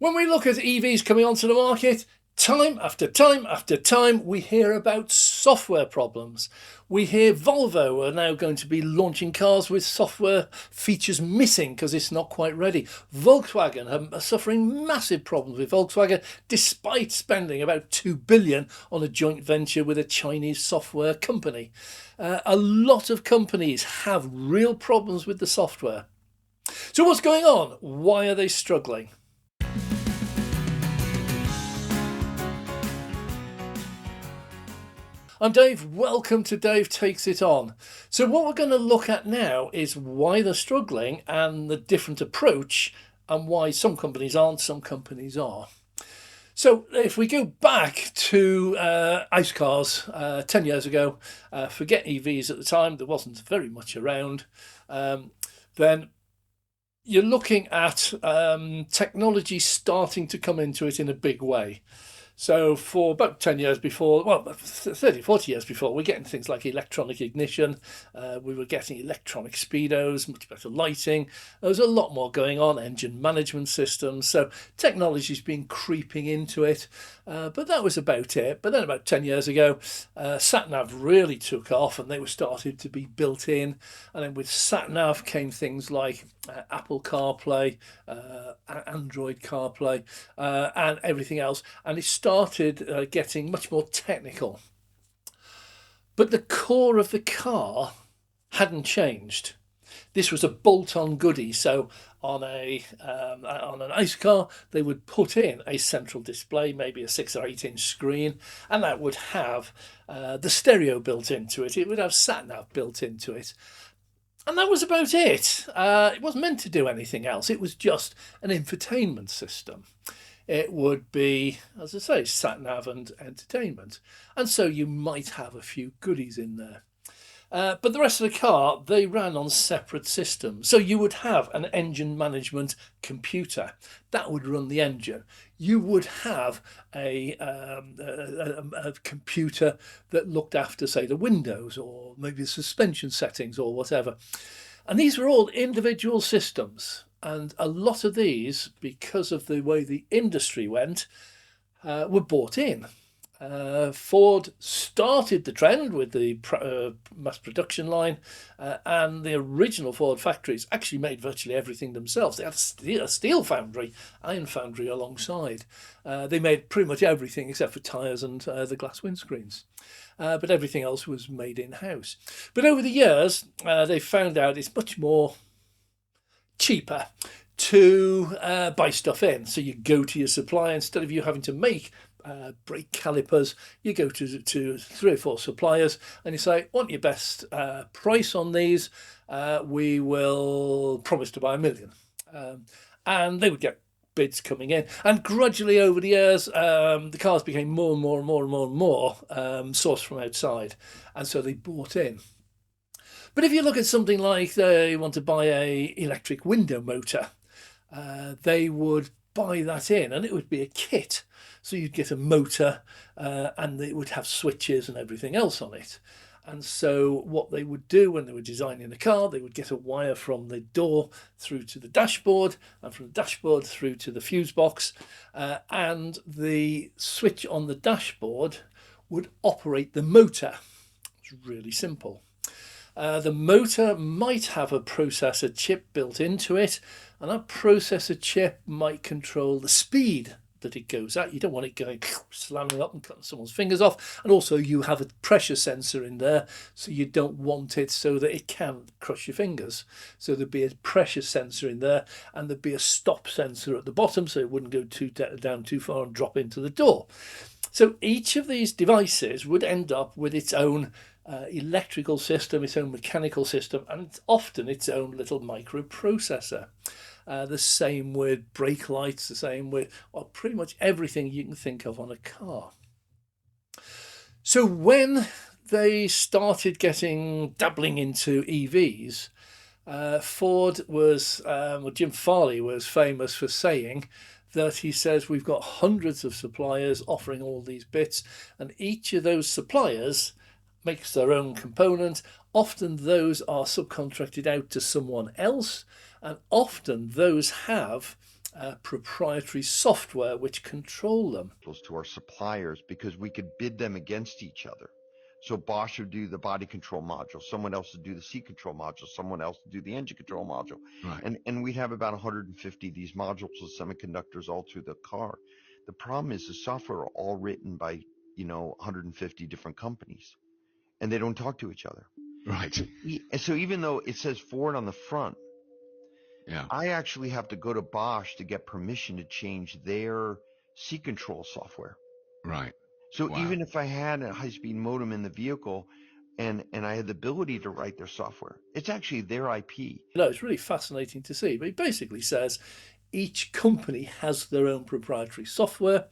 When we look at EVs coming onto the market, time after time after time, we hear about software problems. We hear Volvo are now going to be launching cars with software features missing because it's not quite ready. Volkswagen are suffering massive problems with Volkswagen, despite spending about 2 billion on a joint venture with a Chinese software company. A lot of companies have real problems with the software. So what's going on? Why are they struggling? I'm Dave, welcome to Dave Takes It On. So what we're going to look at now is why they're struggling and the different approach and why some companies aren't, some companies are. So if we go back to ICE cars 10 years ago, forget EVs at the time, there wasn't very much around, then you're looking at technology starting to come into it in a big way. So for about 10 years before, well, 30, 40 years before, we're getting things like electronic ignition, we were getting electronic speedos, much better lighting. There was a lot more going on, engine management systems. So technology's been creeping into it, but that was about it. But then about 10 years ago, sat-nav really took off and they were started to be built in. And then with sat-nav came things like Apple CarPlay, Android CarPlay, and everything else. And it started getting much more technical. But the core of the car hadn't changed. This was a bolt-on goodie. So on an ICE car, they would put in a central display, maybe a 6 or 8 inch screen, and that would have the stereo built into it. It would have sat-nav built into it. And that was about it. It wasn't meant to do anything else. It was just an infotainment system. It would be, as I say, sat-nav and entertainment. And so you might have a few goodies in there. But the rest of the car, they ran on separate systems. So you would have an engine management computer that would run the engine. You would have a computer that looked after, say, the windows or maybe the suspension settings or whatever. And these were all individual systems. And a lot of these, because of the way the industry went, were bought in. Ford started the trend with the mass production line, and the original Ford factories actually made virtually everything themselves. They had a steel foundry, iron foundry alongside. They made pretty much everything except for tyres and the glass windscreens. But everything else was made in-house. But over the years, they found out it's much more cheaper to buy stuff in. So you go to your supplier, instead of you having to make brake calipers, you go to 3 or 4 suppliers and you say, want your best price on these, we will promise to buy 1 million. And they would get bids coming in, and gradually over the years the cars became more and more and more and more and more sourced from outside, and so they bought in. But if you look at something like they want to buy a electric window motor, they would buy that in and it would be a kit. So you'd get a motor and it would have switches and everything else on it. And so what they would do when they were designing the car, they would get a wire from the door through to the dashboard, and from the dashboard through to the fuse box. And the switch on the dashboard would operate the motor. It's really simple. The motor might have a processor chip built into it, and that processor chip might control the speed that it goes at. You don't want it going slamming up and cutting someone's fingers off. And also you have a pressure sensor in there, so you don't want it so that it can crush your fingers. So there'd be a pressure sensor in there, and there'd be a stop sensor at the bottom so it wouldn't go down too far and drop into the door. So each of these devices would end up with its own electrical system, its own mechanical system, and often its own little microprocessor. The same with brake lights, the same with pretty much everything you can think of on a car. So when they started dabbling into EVs, Ford was, Jim Farley was famous for saying that he says we've got hundreds of suppliers offering all these bits, and each of those suppliers makes their own component. Often those are subcontracted out to someone else, and often those have proprietary software which control them. To our suppliers, because we could bid them against each other. So Bosch would do the body control module, someone else would do the seat control module, someone else would do the engine control module. Right. And we'd have about 150 of these modules with semiconductors all through the car. The problem is the software are all written by, 150 different companies, and they don't talk to each other. Right. And so even though it says Ford on the front, Yeah. I actually have to go to Bosch to get permission to change their seat control software. Right. So Wow. even if I had a high-speed modem in the vehicle and I had the ability to write their software, it's actually their IP. No, it's really fascinating to see. But it basically says each company has their own proprietary software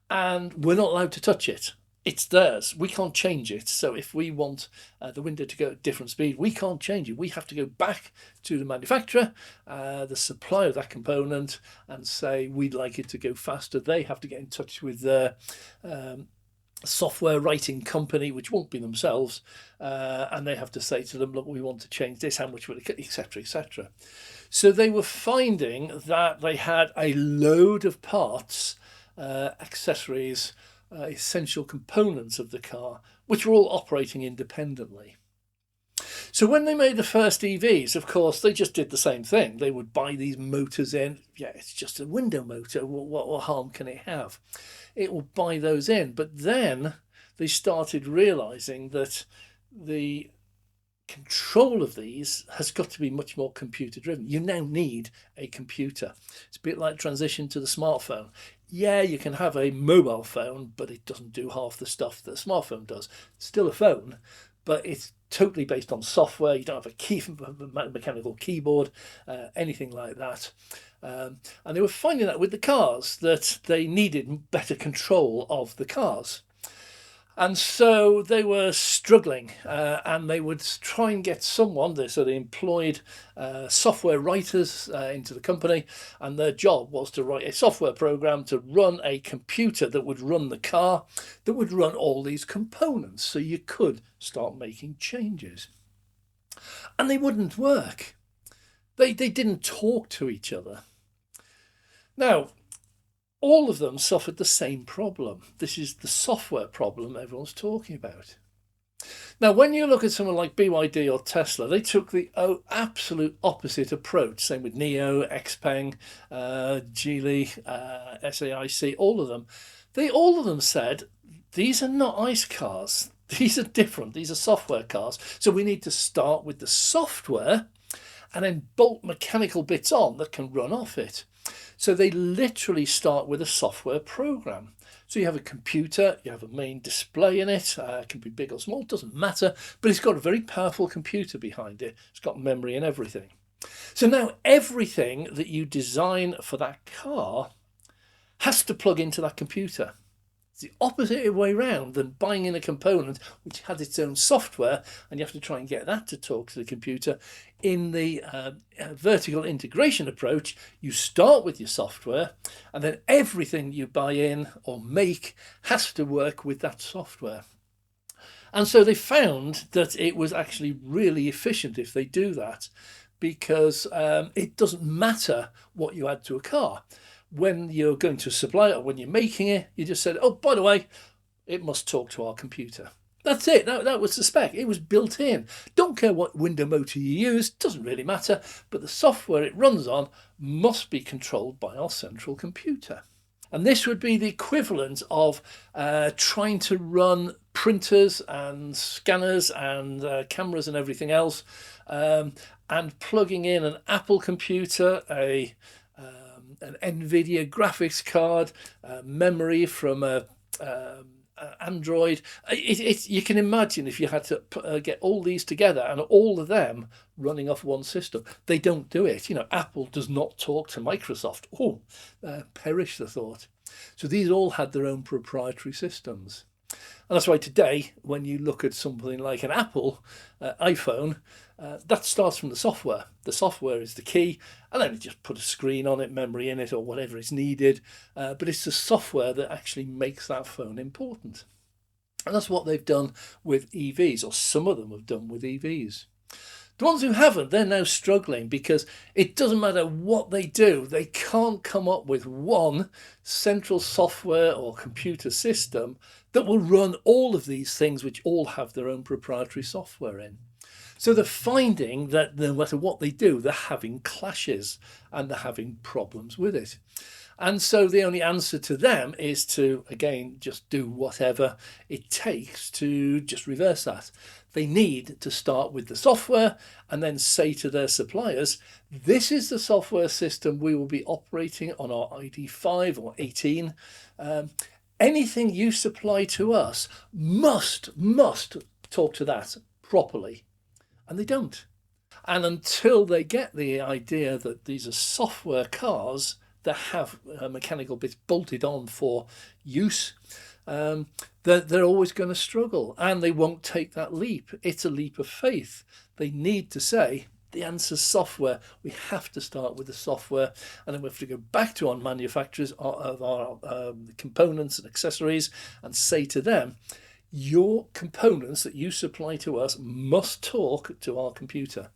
and we're not allowed to touch it. It's theirs. We can't change it. So if we want the window to go at different speed, we can't change it. We have to go back to the manufacturer, the supplier of that component, and say we'd like it to go faster. They have to get in touch with their software writing company, which won't be themselves, and they have to say to them, look, we want to change this, how much will it, etc., etc. So they were finding that they had a load of parts, accessories, essential components of the car, which were all operating independently. So when they made the first EVs, of course, they just did the same thing. They would buy these motors in. Yeah, it's just a window motor. What harm can it have? It will buy those in. But then they started realizing that the control of these has got to be much more computer driven. You now need a computer. It's a bit like transition to the smartphone. Yeah, you can have a mobile phone, but it doesn't do half the stuff that a smartphone does. It's still a phone, but it's totally based on software. You don't have a mechanical keyboard, anything like that. And they were finding that with the cars, that they needed better control of the cars. And so they were struggling, and they would try and get someone. So they employed software writers into the company, and their job was to write a software program to run a computer that would run the car, that would run all these components, so you could start making changes. And they wouldn't work. They didn't talk to each other. Now, all of them suffered the same problem. This is the software problem everyone's talking about. Now, when you look at someone like BYD or Tesla, they took the absolute opposite approach. Same with NIO, XPeng, Geely, SAIC, all of them. All of them said, these are not ICE cars. These are different. These are software cars. So we need to start with the software and then bolt mechanical bits on that can run off it. So they literally start with a software program. So you have a computer, you have a main display in it, it can be big or small, doesn't matter, but it's got a very powerful computer behind it. It's got memory and everything. So now everything that you design for that car has to plug into that computer. It's the opposite way around than buying in a component which has its own software and you have to try and get that to talk to the computer. In the vertical integration approach, you start with your software and then everything you buy in or make has to work with that software. And so they found that it was actually really efficient if they do that, because it doesn't matter what you add to a car. When you're going to a supplier or when you're making it, you just said, oh, by the way, it must talk to our computer. That's it. That was the spec. It was built in. Don't care what window motor you use. Doesn't really matter. But the software it runs on must be controlled by our central computer. And this would be the equivalent of trying to run printers and scanners and cameras and everything else, and plugging in an Apple computer, an NVIDIA graphics card, memory from Android. You can imagine if you had to get all these together and all of them running off one system. They don't do it. Apple does not talk to Microsoft. Perish the thought. So these all had their own proprietary systems. And that's why today, when you look at something like an Apple iPhone, that starts from the software. The software is the key, and then you just put a screen on it, memory in it, or whatever is needed. But it's the software that actually makes that phone important. And that's what they've done with EVs, or some of them have done with EVs. The ones who haven't, they're now struggling because it doesn't matter what they do, they can't come up with one central software or computer system that will run all of these things, which all have their own proprietary software in. So they're finding that no matter what they do, they're having clashes and they're having problems with it. And so the only answer to them is to, again, just do whatever it takes to just reverse that. They need to start with the software and then say to their suppliers, this is the software system we will be operating on our ID5 or 18. Anything you supply to us must talk to that properly. And they don't. And until they get the idea that these are software cars that have mechanical bits bolted on for use, they're always going to struggle, and they won't take that leap. It's a leap of faith. They need to say, the answer's software. We have to start with the software, and then we have to go back to our manufacturers of our components and accessories and say to them, your components that you supply to us must talk to our computer.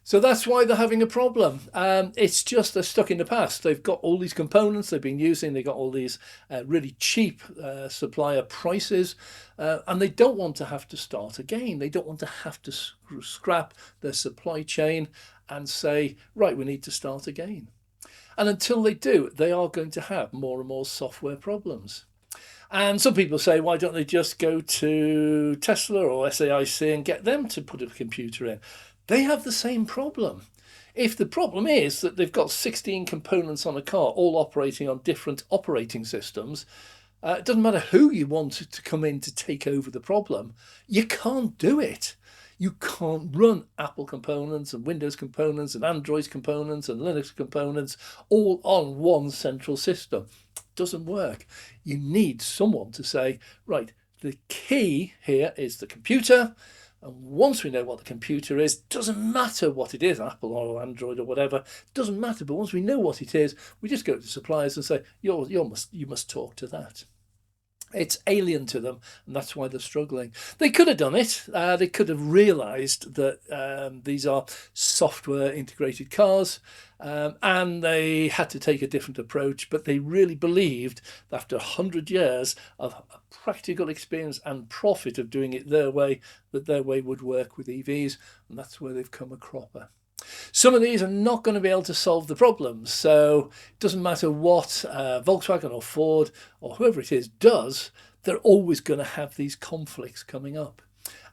So that's why they're having a problem. It's just they're stuck in the past. They've got all these components they've been using. They've got all these really cheap supplier prices, and they don't want to have to start again. They don't want to have to scrap their supply chain and say, right, we need to start again. And until they do, they are going to have more and more software problems. And some people say, why don't they just go to Tesla or SAIC and get them to put a computer in? They have the same problem. If the problem is that they've got 16 components on a car, all operating on different operating systems, it doesn't matter who you want to come in to take over the problem, you can't do it. You can't run Apple components and Windows components and Android components and Linux components all on one central system. It doesn't work. You need someone to say, right, the key here is the computer. And once we know what the computer is, doesn't matter what it is, Apple or Android or whatever, doesn't matter. But once we know what it is, we just go to suppliers and say, you must talk to that. It's alien to them, and that's why they're struggling. They could have done it. They could have realised that these are software integrated cars, and they had to take a different approach. But they really believed that after 100 years of practical experience and profit of doing it their way, that their way would work with EVs, and that's where they've come a cropper. Some of these are not going to be able to solve the problems. So it doesn't matter what Volkswagen or Ford or whoever it is does, they're always going to have these conflicts coming up.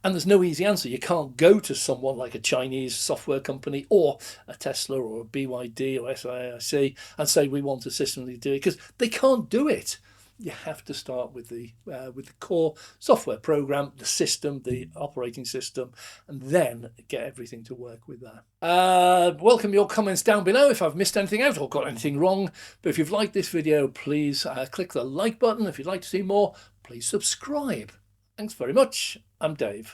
And there's no easy answer. You can't go to someone like a Chinese software company or a Tesla or a BYD or SAIC and say, we want a system to do it, because they can't do it. You have to start with the core software program, the system, the operating system, and then get everything to work with that. Welcome your comments down below if I've missed anything out or got anything wrong. But if you've liked this video, please click the like button. If you'd like to see more, please subscribe. Thanks very much. I'm Dave.